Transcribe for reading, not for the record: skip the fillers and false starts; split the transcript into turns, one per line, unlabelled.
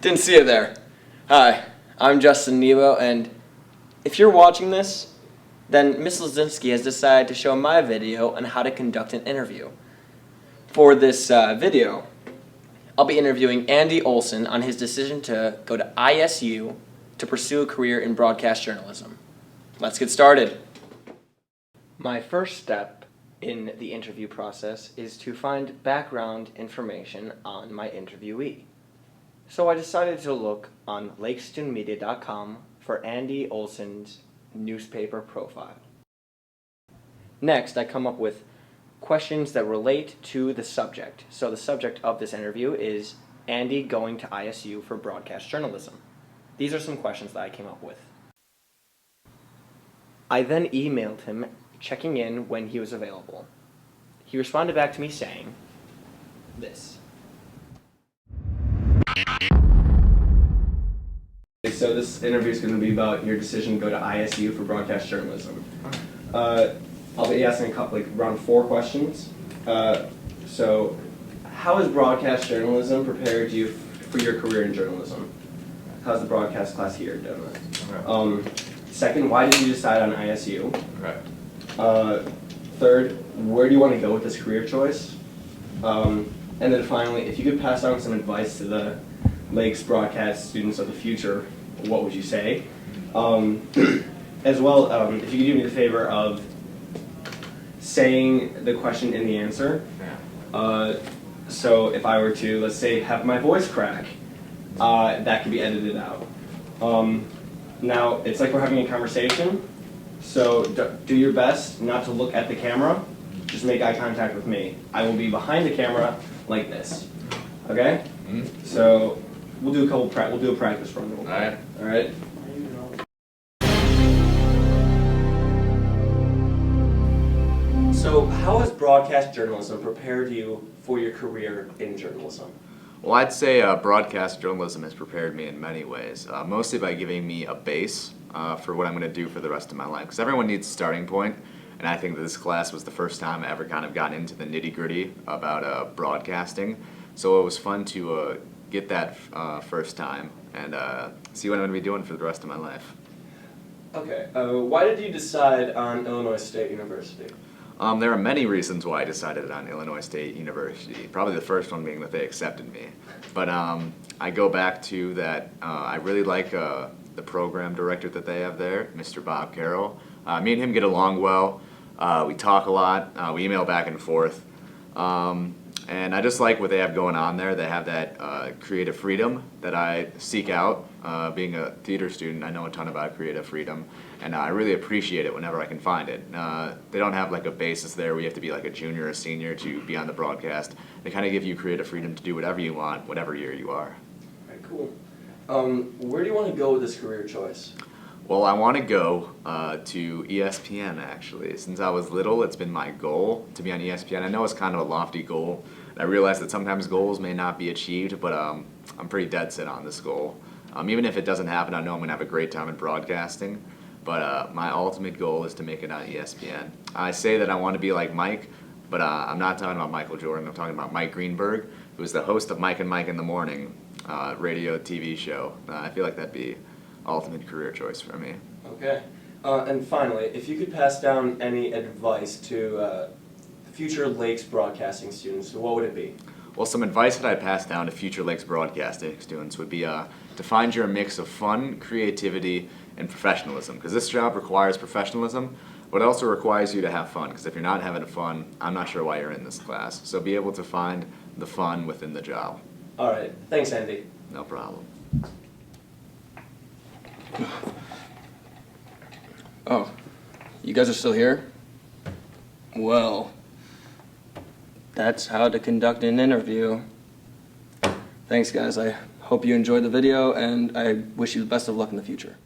Didn't see it there. Hi, I'm Justin Niebow, and if you're watching this, then Ms. Lazinski has decided to show my video on how to conduct an interview. For this video, I'll be interviewing Andy Olson on his decision to go to ISU to pursue a career in broadcast journalism. Let's get started. My first step in the interview process is to find background information on my interviewee. So I decided to look on lakestudentmedia.com for Andy Olson's newspaper profile. Next, I come up with questions that relate to the subject. So the subject of this interview is Andy going to ISU for broadcast journalism. These are some questions that I came up with. I then emailed him checking in when he was available. He responded back to me saying this. So this interview is going to be about your decision to go to ISU for broadcast journalism. I'll be asking around 4 questions. So how has broadcast journalism prepared you for your career in journalism? How's the broadcast class here done that? Okay. Second, why did you decide on ISU? Okay. Third, where do you want to go with this career choice? And then finally, if you could pass on some advice to the Lakes broadcast students of the future, what would you say? As well, if you could do me the favor of saying the question in the answer. So if I were to, let's say, have my voice crack, that could be edited out. Now, it's like we're having a conversation, so do your best not to look at the camera, just make eye contact with me. I will be behind the camera like this, okay? Mm-hmm. So we'll do a practice run. All right. So how has broadcast journalism prepared you for your career in journalism?
Well, I'd say broadcast journalism has prepared me in many ways, mostly by giving me a base for what I'm going to do for the rest of my life. Because everyone needs a starting point, and I think that this class was the first time I ever kind of got into the nitty-gritty about broadcasting. So it was fun to get that first time and see what I'm going to be doing for the rest of my life.
Okay, why did you decide on Illinois State University?
There are many reasons why I decided on Illinois State University, probably the first one being that they accepted me. But I go back to that I really like the program director that they have there, Mr. Bob Carroll. Me and him get along well. We talk a lot. We email back and forth. And I just like what they have going on there. They have that creative freedom that I seek out. Being a theater student, I know a ton about creative freedom, and I really appreciate it whenever I can find it. They don't have like a basis there where you have to be like a junior or senior to be on the broadcast. They kind of give you creative freedom to do whatever you want, whatever year you are.
All right, cool. Where do you want to go with this career choice?
Well, I want to go to ESPN, actually. Since I was little, it's been my goal to be on ESPN. I know it's kind of a lofty goal. I realize that sometimes goals may not be achieved, but I'm pretty dead set on this goal. Even if it doesn't happen, I know I'm going to have a great time in broadcasting, but my ultimate goal is to make it on ESPN. I say that I want to be like Mike, but I'm not talking about Michael Jordan. I'm talking about Mike Greenberg, who is the host of Mike and Mike in the Morning radio TV show. I feel like that'd be ultimate career choice for me.
Okay. And finally, if you could pass down any advice to future Lakes broadcasting students, what would it be?
Well, some advice that I'd pass down to future Lakes broadcasting students would be to find your mix of fun, creativity, and professionalism. Because this job requires professionalism, but it also requires you to have fun. Because if you're not having fun, I'm not sure why you're in this class. So be able to find the fun within the job.
All right. Thanks, Andy.
No problem.
Oh, you guys are still here? Well, that's how to conduct an interview. Thanks, guys. I hope you enjoyed the video, and I wish you the best of luck in the future.